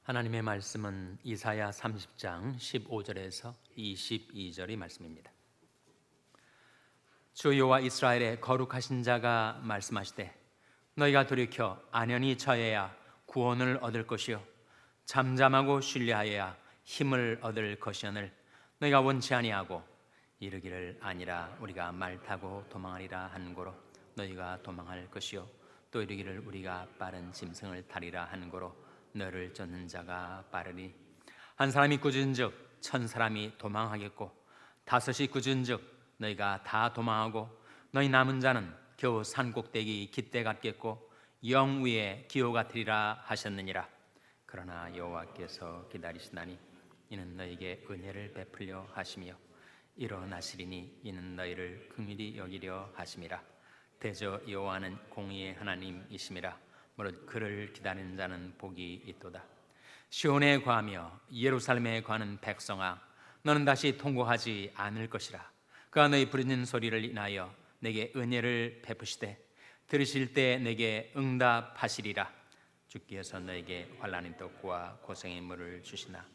하나님의 말씀은 이사야 30장 15절에서 22절의 말씀입니다. 주 여호와 이스라엘의 거룩하신 자가 말씀하시되 너희가 돌이켜 안연히 처해야 구원을 얻을 것이요 잠잠하고 신뢰하여야 힘을 얻을 것이오늘 너희가 원치 아니하고 이르기를 아니라 우리가 말 타고 도망하리라 한고로 너희가 도망할 것이요 또 이르기를 우리가 빠른 짐승을 타리라 한고로 너를 쫓는 자가 빠르니 한 사람이 꾸준즉 천 사람이 도망하겠고 다섯이 꾸준즉 너희가 다 도망하고 너희 남은 자는 겨우 산꼭대기 깃대 같겠고 영 위에 기호 같으리라 하셨느니라. 그러나 여호와께서 기다리시나니 이는 너희에게 은혜를 베풀려 하시며 일어나시리니 이는 너희를 긍휼히 여기려 하심이라. 대저 여호와는 공의의 하나님이심이라. 무릇 그를 기다리는 자는 복이 있도다. 시온에 거하며 예루살렘에 거하는 백성아, 너는 다시 통곡하지 않을 것이라. 그가 너희 부르짖는 소리를 인하여 내게 은혜를 베푸시되 들으실 때 내게 응답하시리라. 주께서 너에게 환난의 떡과 고생의 물을 주시나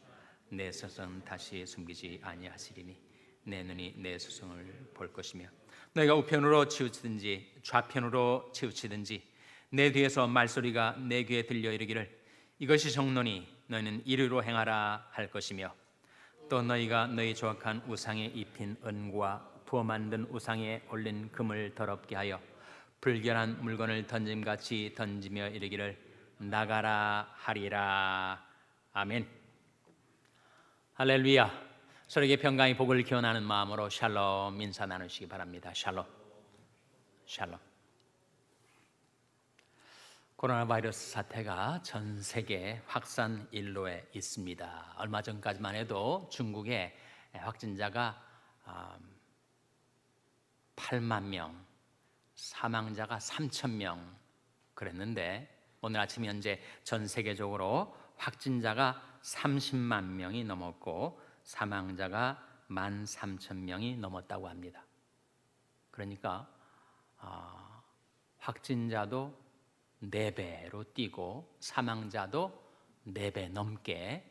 내 서성은 다시 숨기지 아니하시리니 내 눈이 내 수성을 볼 것이며 너희가 우편으로 치우치든지 좌편으로 치우치든지 내 뒤에서 말소리가 내 귀에 들려 이르기를 이것이 정론이 너희는 이리로 행하라 할 것이며 또 너희가 너희 조악한 우상에 입힌 은과 부어 만든 우상에 올린 금을 더럽게 하여 불결한 물건을 던짐같이 던지며 이르기를 나가라 하리라. 아멘. 할렐루야. 서로에게 평강의 복을 기원하는 마음으로 샬롬 인사 나누시기 바랍니다. 샬롬. 샬롬. 코로나 바이러스 사태가 전 세계 확산 일로에 있습니다. 얼마 전까지만 해도 중국의 확진자가 8만 명, 사망자가 3천 명 그랬는데 오늘 아침 현재 전 세계적으로 확진자가 30만 명이 넘었고 사망자가 13,000명이 넘었다고 합니다. 그러니까 확진자도 4배로 뛰고 사망자도 4배 넘게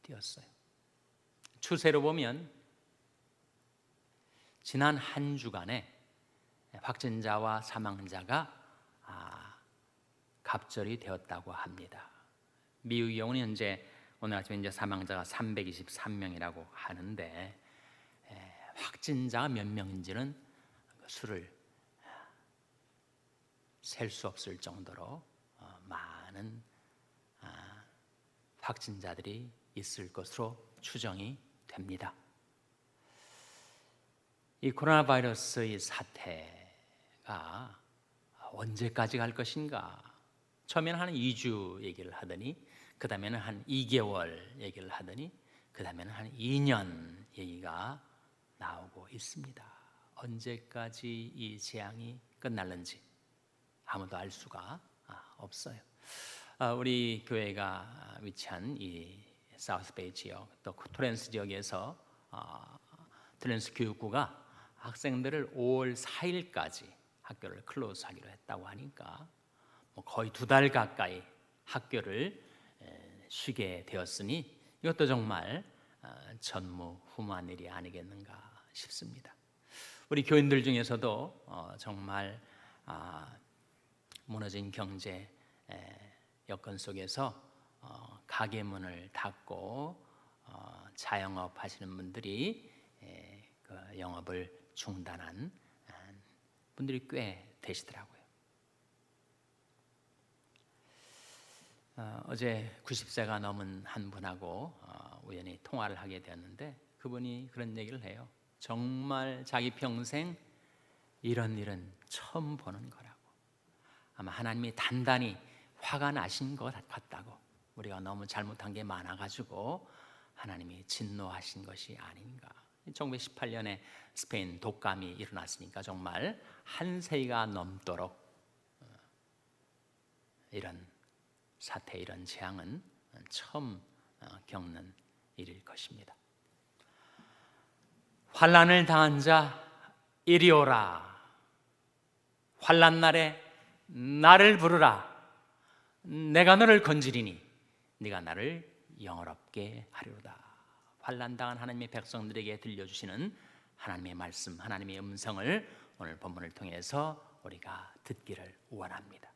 뛰었어요. 추세로 보면 지난 한 주간에 확진자와 사망자가 갑절이 되었다고 합니다. 미국의 경우는 현재 오늘 아침에 이제 사망자가 323명이라고 하는데 확진자가 몇 명인지는 수를 셀 수 없을 정도로 많은 확진자들이 있을 것으로 추정이 됩니다. 이 코로나 바이러스의 사태가 언제까지 갈 것인가? 처음에는 한 2주 얘기를 하더니 그 다음에는 한 2개월 얘기를 하더니 그 다음에는 한 2년 얘기가 나오고 있습니다. 언제까지 이 재앙이 끝날는지 아무도 알 수가 없어요. 우리 교회가 위치한 이 사우스베이 지역 또 토렌스 지역에서 토렌스 교육부가 학생들을 5월 4일까지 학교를 클로즈하기로 했다고 하니까 거의 2달 가까이 학교를 쉬게 되었으니 이것도 정말 전무후무한 일이 아니겠는가 싶습니다. 우리 교인들 중에서도 정말 무너진 경제 여건 속에서 가게 문을 닫고 자영업 하시는 분들이 그 영업을 중단한 분들이 꽤 되시더라고요. 어제 90세가 넘은 한 분하고 우연히 통화를 하게 되었는데 그분이 그런 얘기를 해요. 정말 자기 평생 이런 일은 처음 보는 거라고. 아마 하나님이 단단히 화가 나신 것 같다고. 우리가 너무 잘못한 게 많아가지고 하나님이 진노하신 것이 아닌가. 1918년에 스페인 독감이 일어났으니까 정말 한 세기가 넘도록 이런 사태, 이런 재앙은 처음 겪는 일일 것입니다. 환난을 당한 자 이리 오라. 환난 날에 나를 부르라. 내가 너를 건지리니 네가 나를 영화롭게 하리로다. 환난당한 하나님의 백성들에게 들려주시는 하나님의 말씀, 하나님의 음성을 오늘 본문을 통해서 우리가 듣기를 원합니다.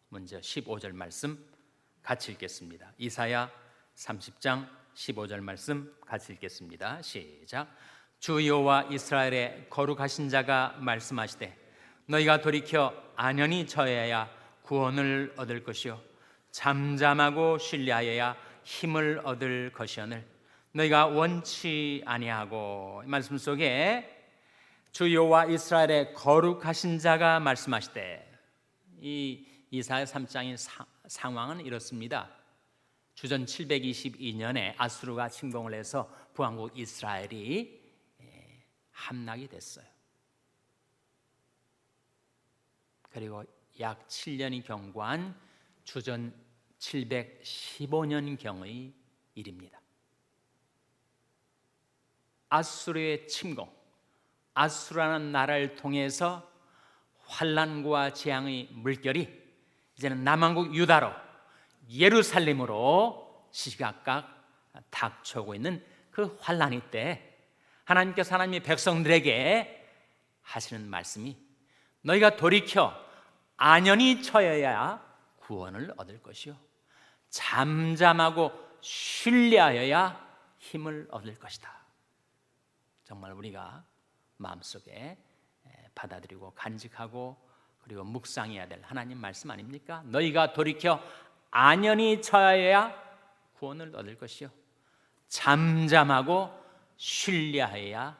먼저 15절 말씀 같이 읽겠습니다. 이사야 30장 15절 말씀 같이 읽겠습니다. 시작. 주 여호와 이스라엘의 거룩하신 자가 말씀하시되 너희가 돌이켜 안연히 처해야 구원을 얻을 것이요 잠잠하고 신뢰하여야 힘을 얻을 것이오늘 너희가 원치 아니하고. 이 말씀 속에 주 여호와 이스라엘의 거룩하신 자가 말씀하시되, 이 이사야 3장의 상황은 이렇습니다. 주전 722년에 아수르가 침공을 해서 부왕국 이스라엘이 함락이 됐어요. 그리고 약 7년이 경과한 주전 715년경의 일입니다. 아수르의 침공, 아수르라는 나라를 통해서 환난과 재앙의 물결이 이제는 남왕국 유다로, 예루살렘으로 시시각각 닥쳐오고 있는 그 환난의 때 하나님께서 하나님의 백성들에게 하시는 말씀이 너희가 돌이켜 안연히 처해야 구원을 얻을 것이요 잠잠하고 신뢰하여야 힘을 얻을 것이다. 정말 우리가 마음속에 받아들이고 간직하고 그리고 묵상해야 될 하나님 말씀 아닙니까? 너희가 돌이켜 안연히 처해야 구원을 얻을 것이요 잠잠하고 신뢰하여야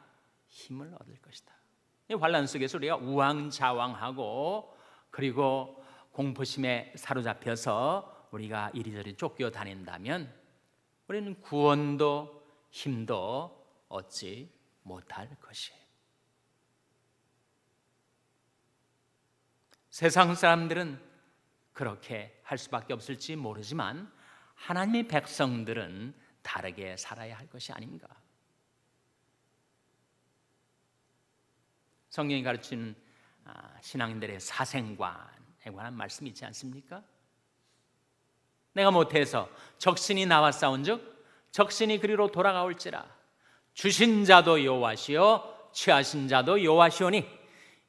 힘을 얻을 것이다. 이 환난 속에서 우리가 우왕좌왕하고 그리고 공포심에 사로잡혀서 우리가 이리저리 쫓겨 다닌다면 우리는 구원도 힘도 얻지 못할 것이에요. 세상 사람들은 그렇게 할 수밖에 없을지 모르지만 하나님의 백성들은 다르게 살아야 할 것이 아닌가. 성경이 가르치는 신앙인들의 사생관에 관한 말씀이 있지 않습니까? 내가 못해서 적신이 나와 싸운즉 적신이 그리로 돌아가올지라. 주신 자도 여호와시요 취하신 자도 여호와시오니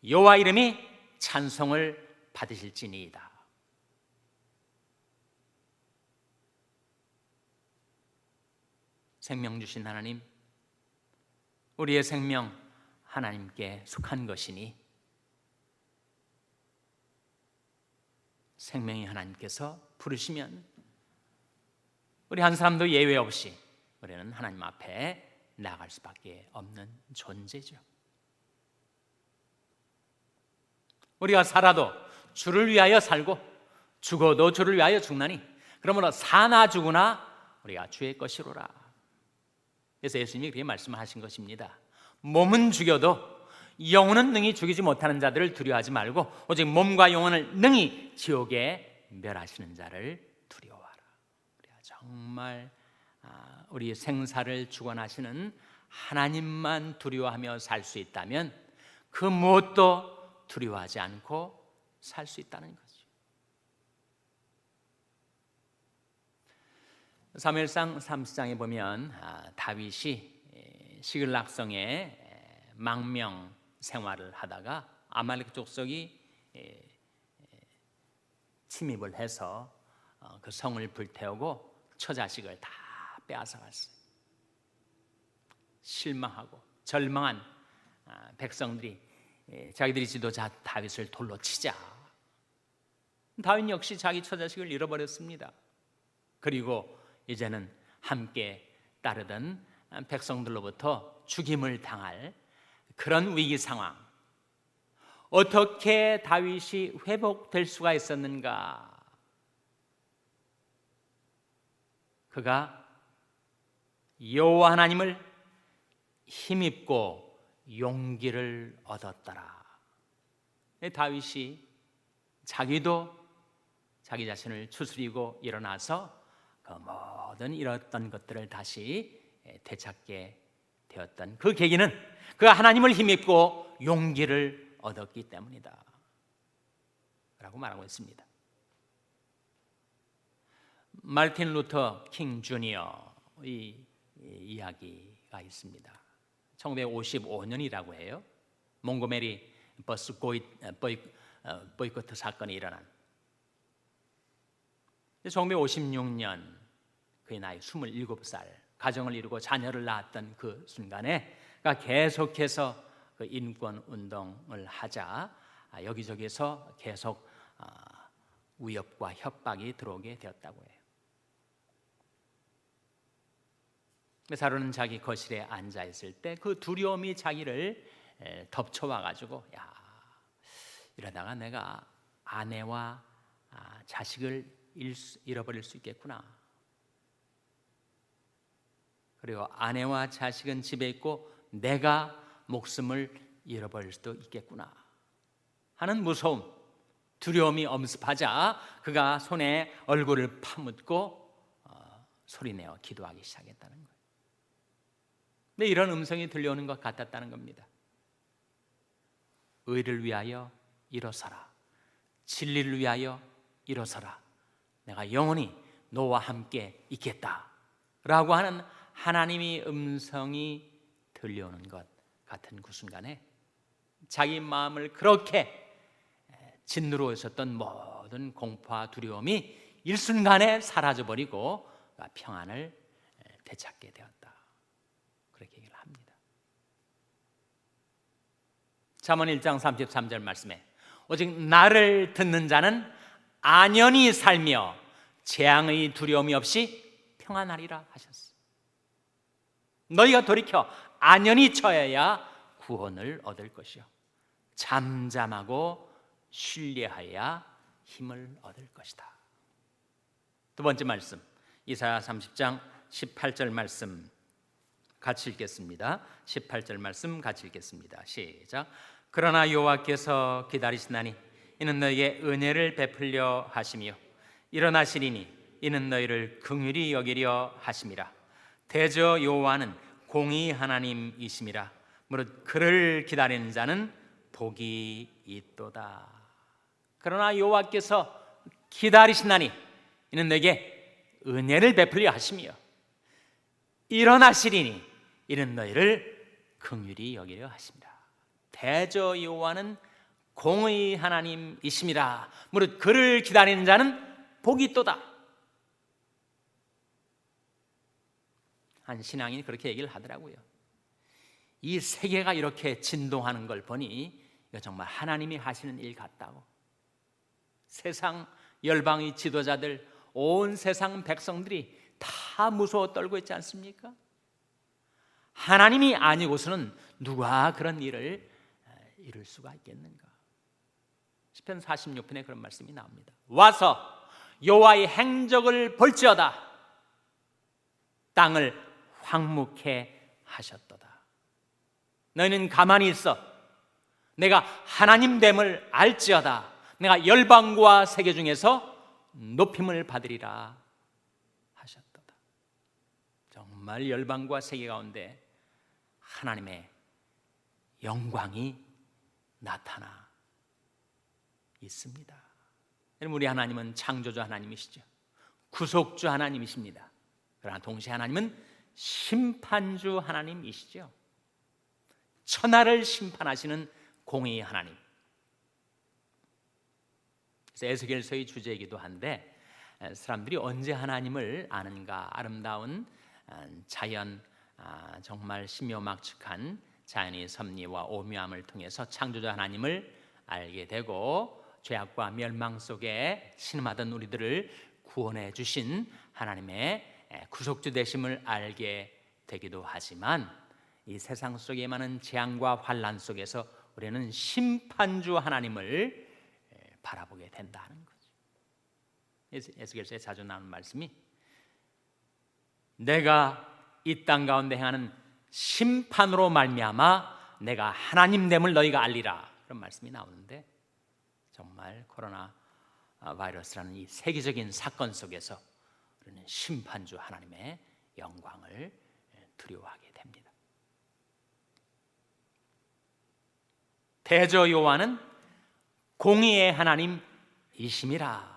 여호와 이름이 찬송을 받으실지니이다. 생명 주신 하나님, 우리의 생명 하나님께 속한 것이니 생명이 하나님께서 부르시면 우리 한 사람도 예외 없이 우리는 하나님 앞에 나아갈 수밖에 없는 존재죠. 우리가 살아도 주를 위하여 살고 죽어도 주를 위하여 죽나니 그러므로 사나 죽으나 우리가 주의 것이로라. 그래서 예수님이 그렇게 말씀하신 것입니다. 몸은 죽여도 영혼은 능히 죽이지 못하는 자들을 두려워하지 말고 오직 몸과 영혼을 능히 지옥에 멸하시는 자를 두려워하라. 우리가 정말 우리 생사를 주관하시는 하나님만 두려워하며 살 수 있다면 그 무엇도 두려워하지 않고 살 수 있다는 거죠. 사무엘상 30장에 보면 다윗이 시글락성에 망명 생활을 하다가 아말렉 족속이 침입을 해서 그 성을 불태우고 처자식을 다 빼앗아갔어요. 실망하고 절망한 백성들이 자기들이 지도자 다윗을 돌로 치자. 다윗 역시 자기 처자식을 잃어버렸습니다. 그리고 이제는 함께 따르던 백성들로부터 죽임을 당할 그런 위기 상황. 어떻게 다윗이 회복될 수가 있었는가? 그가 여호와 하나님을 힘입고 용기를 얻었더라. 다윗이 자기도 자기 자신을 추스리고 일어나서 그 모든 잃었던 것들을 다시 되찾게 되었던 그 계기는 그가 하나님을 힘입고 용기를 얻었기 때문이다 라고 말하고 있습니다. 마르틴 루터 킹 주니어 이 이야기가 있습니다. 1955년이라고 해요. 몽고메리 버스 보이코트 사건이 일어난 1956년 그의 나이 27살, 가정을 이루고 자녀를 낳았던 그 순간에 계속해서 그 인권 운동을 하자 여기저기서 계속 위협과 협박이 들어오게 되었다고 해요. 그래서 하루는 자기 거실에 앉아 있을 때 그 두려움이 자기를 덮쳐와 가지고, 야, 이러다가 내가 아내와 자식을 잃어버릴 수 있겠구나. 그리고 아내와 자식은 집에 있고 내가 목숨을 잃어버릴 수도 있겠구나 하는 무서움, 두려움이 엄습하자 그가 손에 얼굴을 파묻고 소리내어 기도하기 시작했다는 거예요. 근데 이런 음성이 들려오는 것 같았다는 겁니다. 의를 위하여 일어서라. 진리를 위하여 일어서라. 내가 영원히 너와 함께 있겠다 라고 하는 하나님의 음성이 들려오는 것 같은 그 순간에 자기 마음을 그렇게 진누로 있었던 모든 공포와 두려움이 일순간에 사라져버리고 평안을 되찾게 되었다. 그렇게 얘기를 합니다. 잠언 1장 33절 말씀에 오직 나를 듣는 자는 안연히 살며 재앙의 두려움이 없이 평안하리라 하셨어요. 너희가 돌이켜 안연히 처해야 구원을 얻을 것이요 잠잠하고 신뢰하여야 힘을 얻을 것이다. 두 번째 말씀, 이사야 30장 18절 말씀 같이 읽겠습니다. 18절 말씀 같이 읽겠습니다. 시작. 그러나 여호와께서 기다리시나니 이는 너희에게 은혜를 베풀려 하시며 일어나시리니 이는 너희를 긍휼히 여기려 하심이라. 대저 여호와는 공의 하나님이심이라. 무릇 그를 기다리는 자는 복이 있도다. 그러나 여호와께서 기다리시나니 이는 너희에게 은혜를 베풀려 하시며 일어나시리니 이는 너희를 긍휼히 여기려 하십니다. 대저 여호와는 공의 하나님이심이라. 무릇 그를 기다리는 자는 복이 있도다. 한 신앙인이 그렇게 얘기를 하더라고요. 이 세계가 이렇게 진동하는 걸 보니 이거 정말 하나님이 하시는 일 같다고. 세상 열방의 지도자들, 온 세상 백성들이 다 무서워 떨고 있지 않습니까? 하나님이 아니고서는 누가 그런 일을 이룰 수가 있겠는가? 시편 46편에 그런 말씀이 나옵니다. 와서 여호와의 행적을 볼지어다. 땅을 황무케 하셨도다. 너희는 가만히 있어. 내가 하나님됨을 알지어다. 내가 열방과 세계 중에서 높임을 받으리라 하셨도다. 정말 열방과 세계 가운데 하나님의 영광이 나타나 있습니다. 우리 하나님은 창조주 하나님이시죠. 구속주 하나님이십니다. 그러나 동시에 하나님은 심판주 하나님이시죠. 천하를 심판하시는 공의의 하나님. 그래서 에스겔서의 주제이기도 한데 사람들이 언제 하나님을 아는가? 아름다운 자연, 정말 신묘막측한 자연의 섭리와 오묘함을 통해서 창조주 하나님을 알게 되고 죄악과 멸망 속에 신음하던 우리들을 구원해 주신 하나님의 구속주 되심을 알게 되기도 하지만 이 세상 속에 많은 재앙과 환난 속에서 우리는 심판주 하나님을 바라보게 된다는 거죠. 에스겔서에 자주 나오는 말씀이 내가 이 땅 가운데 행하는 심판으로 말미암아 내가 하나님됨을 너희가 알리라, 그런 말씀이 나오는데 정말 코로나 바이러스라는 이 세계적인 사건 속에서 우리는 심판주 하나님의 영광을 두려워하게 됩니다. 대저 여호와는 공의의 하나님이심이라.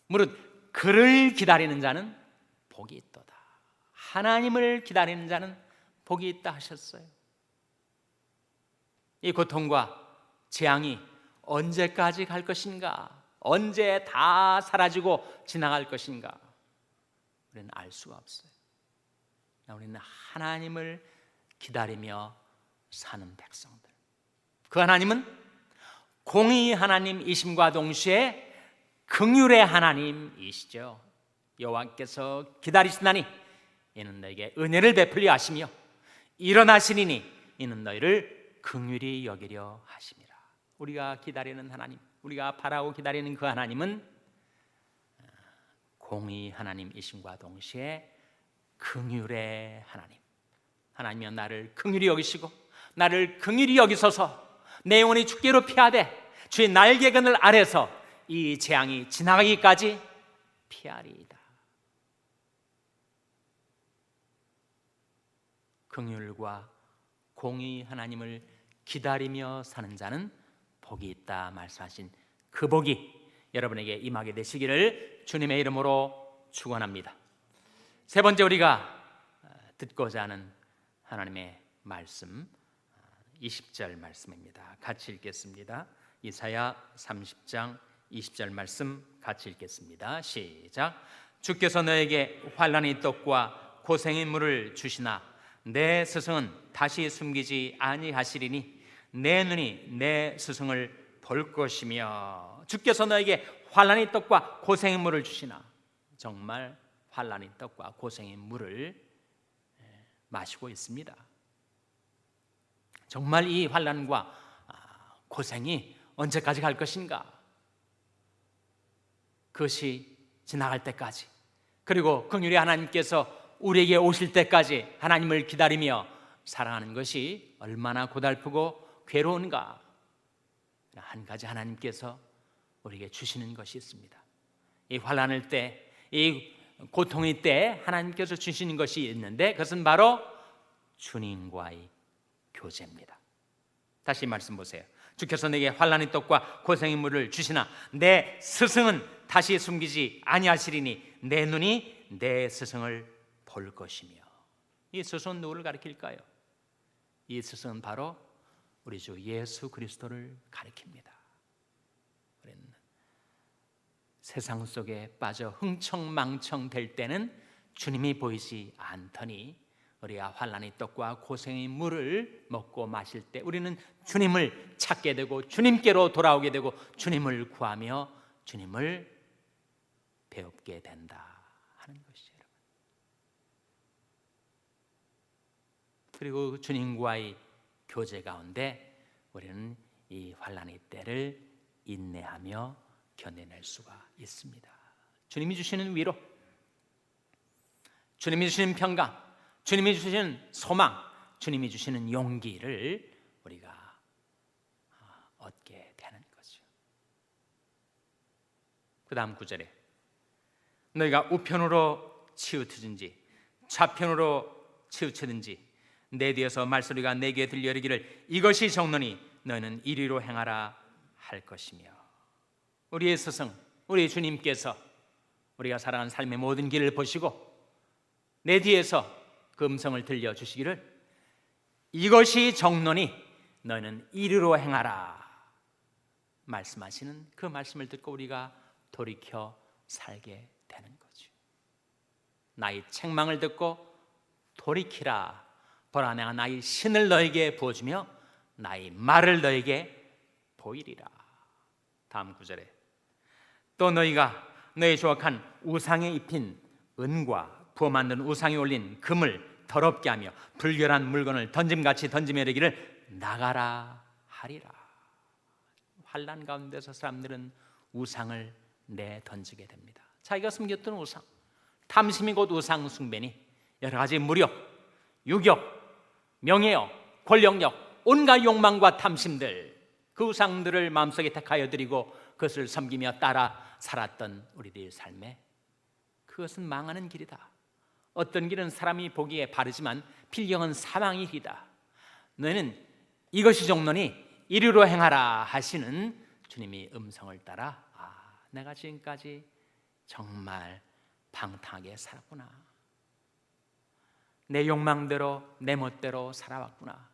무릇 그를 기다리는 자는 복이 있도다. 하나님을 기다리는 자는 복이 있다 하셨어요. 이 고통과 재앙이 언제까지 갈 것인가? 언제 다 사라지고 지나갈 것인가? 우리는 알 수가 없어요. 우리는 하나님을 기다리며 사는 백성들. 그 하나님은 공의 하나님이심과 동시에 긍휼의 하나님이시죠. 여호와께서 기다리시나니 이는 너에게 은혜를 베풀려 하시며 일어나시리니 이는 너희를 긍휼히 여기려 하심이라. 우리가 기다리는 하나님, 우리가 바라고 기다리는 그 하나님은 공의 하나님이심과 동시에 긍휼의 하나님. 하나님이여 나를 긍휼히 여기시고 나를 긍휼히 여기소서. 내 영혼이 죽게로 피하되 주의 날개그늘 아래서 이 재앙이 지나가기까지 피하리이다. 긍휼과 공의 하나님을 기다리며 사는 자는 복이 있다 말씀하신 그 복이 여러분에게 임하게 되시기를 주님의 이름으로 축원합니다. 세 번째 우리가 듣고자 하는 하나님의 말씀 20절 말씀입니다. 같이 읽겠습니다. 이사야 30장 20절 말씀 같이 읽겠습니다. 시작. 주께서 너에게 환난의 떡과 고생의 물을 주시나 내 스승은 다시 숨기지 아니하시리니 내 눈이 내 스승을 볼 것이며. 주께서 너에게 환난의 떡과 고생의 물을 주시나, 정말 환난의 떡과 고생의 물을 마시고 있습니다. 정말 이 환난과 고생이 언제까지 갈 것인가? 그것이 지나갈 때까지, 그리고 긍휼의 하나님께서 우리에게 오실 때까지 하나님을 기다리며 살아가는 것이 얼마나 고달프고 괴로운가. 한 가지 하나님께서 우리에게 주시는 것이 있습니다. 이 환난을 때, 이 고통의 때 하나님께서 주시는 것이 있는데 그것은 바로 주님과의 교제입니다. 다시 말씀 보세요. 주께서 내게 환난의 떡과 고생의 물을 주시나 내 스승은 다시 숨기지 아니하시리니 내 눈이 내 스승을 볼 것이며. 이 스승은 누구를 가리킬까요? 이 스승은 바로 우리 주 예수 그리스도를 가리킵니다. 우리는 세상 속에 빠져 흥청망청 될 때는 주님이 보이지 않더니 우리가 환난의 떡과 고생의 물을 먹고 마실 때 우리는 주님을 찾게 되고 주님께로 돌아오게 되고 주님을 구하며 주님을 배웁게 된다 하는 것이죠. 그리고 주님과의 교제 가운데 우리는 이 환난의 때를 인내하며 견뎌낼 수가 있습니다. 주님이 주시는 위로, 주님이 주시는 평강, 주님이 주시는 소망, 주님이 주시는 용기를 우리가 얻게 되는 거죠. 그 다음 9절에 너희가 우편으로 치우쳐든지 좌편으로 치우쳐든지 내 뒤에서 말소리가 내 귀에 들려 이르기를 이것이 정노니 너희는 이리로 행하라 할 것이며. 우리의 스승, 우리 주님께서 우리가 살아가는 삶의 모든 길을 보시고 내 뒤에서 그 음성을 들려주시기를 이것이 정노니 너희는 이리로 행하라 말씀하시는 그 말씀을 듣고 우리가 돌이켜 살게 되는 거죠. 나의 책망을 듣고 돌이키라. 보라 내가 나의 신을 너에게 부어주며 나의 말을 너에게 보이리라. 다음 9절에 또 너희가 너희 조각한 우상에 입힌 은과 부어 만든 우상에 올린 금을 더럽게 하며 불결한 물건을 던짐같이 던지며 이르기를 나가라 하리라. 환난 가운데서 사람들은 우상을 내던지게 됩니다. 자기가 숨겼던 우상, 탐심이 곧 우상 숭배니 여러 가지 무력, 유격, 명예욕, 권력욕, 온갖 욕망과 탐심들, 그 우상들을 마음속에 택하여 드리고 그것을 섬기며 따라 살았던 우리들의 삶에 그것은 망하는 길이다. 어떤 길은 사람이 보기에 바르지만 필경은 사망의 길이다. 너희는 이것이 정노니 이리로 행하라 하시는 주님의 음성을 따라 내가 지금까지 정말 방탕하게 살았구나. 내 욕망대로 내 멋대로 살아왔구나.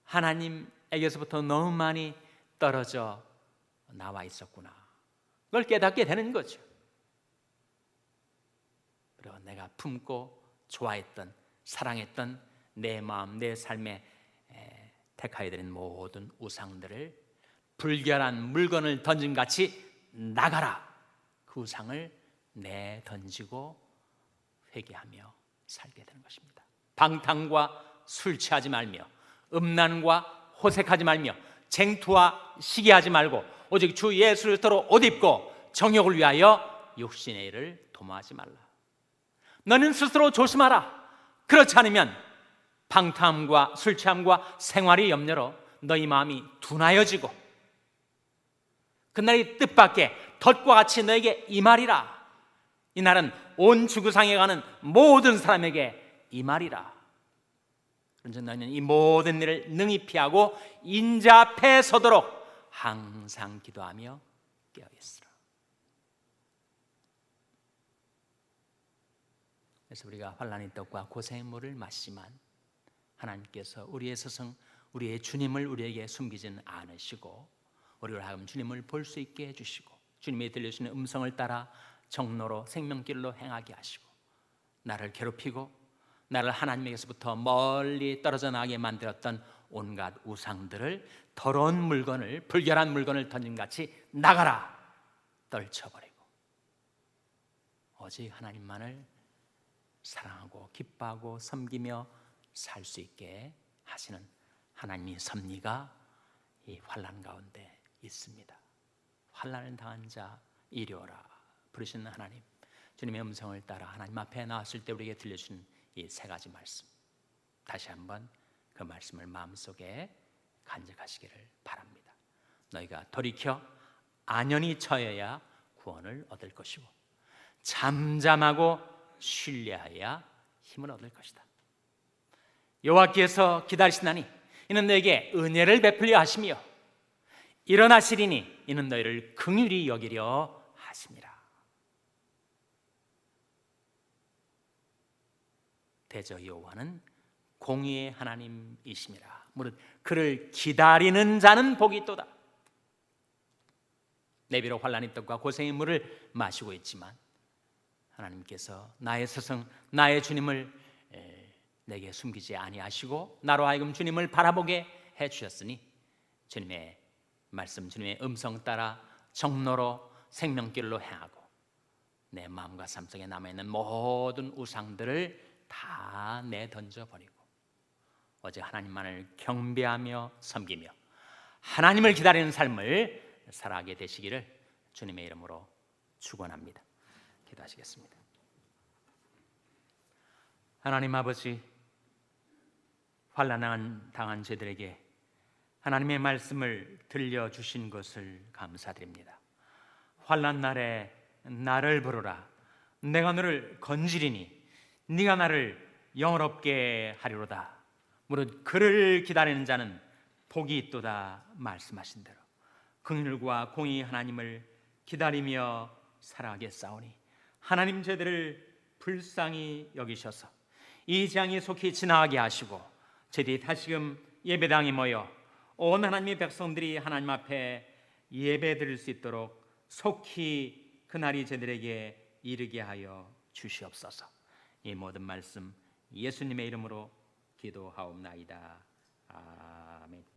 하나님에게서부터 너무 많이 떨어져 나와 있었구나. 그걸 깨닫게 되는 거죠. 그리고 내가 품고 좋아했던, 사랑했던 내 마음, 내 삶에 택하여 드린 모든 우상들을 불결한 물건을 던짐같이 나가라. 그 우상을 내던지고 회개하며 살게 되는 것입니다. 방탕과 술 취하지 말며, 음란과 호색하지 말며, 쟁투와 시기하지 말고 오직 주 예수 그리스도로 옷 입고 정욕을 위하여 육신의 일을 도모하지 말라. 너는 스스로 조심하라. 그렇지 않으면 방탕함과 술 취함과 생활의 염려로 너희 마음이 둔하여지고 그날이 뜻밖의 덫과 같이 너에게 임하리라. 이 날은 온 지구상에 가는 모든 사람에게 임하리라. 그런즉 너희는 이 모든 일을 능히 피하고 인자 앞에 서도록 항상 기도하며 깨어있으라. 그래서 우리가 환난의 떡과 고생의 물을 마시지만 하나님께서 우리의 스승, 우리의 주님을 우리에게 숨기진 않으시고 우리를 하여금 주님을 볼 수 있게 해주시고 주님이 들려주시는 음성을 따라 정로로 생명길로 행하게 하시고 나를 괴롭히고 나를 하나님에게서부터 멀리 떨어져 나가게 만들었던 온갖 우상들을 더러운 물건을, 불결한 물건을 던짐같이 나가라. 떨쳐버리고 오직 하나님만을 사랑하고 기뻐하고 섬기며 살 수 있게 하시는 하나님의 섭리가 이 환난 가운데 있습니다. 환난을 당한 자 이리 오라 부르시는 하나님, 주님의 음성을 따라 하나님 앞에 나왔을 때 우리에게 들려주신 이 세 가지 말씀, 다시 한번 그 말씀을 마음속에 간직하시기를 바랍니다. 너희가 돌이켜 안연히 처해야 구원을 얻을 것이고 잠잠하고 신뢰하여야 힘을 얻을 것이다. 여호와께서 기다리시나니 이는 너에게 은혜를 베풀려 하시며 일어나시리니 이는 너희를 긍휼히 여기려 하심이라. 대저 여호와는 공의의 하나님이심이라. 무릇 그를 기다리는 자는 복이 있도다. 내 비록 환난의 떡과 고생의 물을 마시고 있지만 하나님께서 나의 스승, 나의 주님을 내게 숨기지 아니하시고 나로 하여금 주님을 바라보게 해주셨으니 주님의 말씀, 주님의 음성 따라 정로로 생명길로 행하고 내 마음과 삶 속에 남아있는 모든 우상들을 다 내던져버리고 오직 하나님만을 경배하며 섬기며 하나님을 기다리는 삶을 살아가게 되시기를 주님의 이름으로 축원합니다. 기도하시겠습니다. 하나님 아버지, 환난 당한 저들에게 하나님의 말씀을 들려주신 것을 감사드립니다. 환난 날에 나를 부르라. 내가 너를 건지리니 네가 나를 영원롭게 하리로다. 무릇 그를 기다리는 자는 복이 있도다 말씀하신 대로 긍휼과 공의 하나님을 기다리며 살아가겠사오니 하나님 저희들을 불쌍히 여기셔서 이 재앙이 속히 지나가게 하시고 저희들이 다시금 예배당에 모여 온 하나님의 백성들이 하나님 앞에 예배드릴 수 있도록 속히 그날이 저희들에게 이르게 하여 주시옵소서. 이 모든 말씀 예수님의 이름으로 기도하옵나이다. 아멘.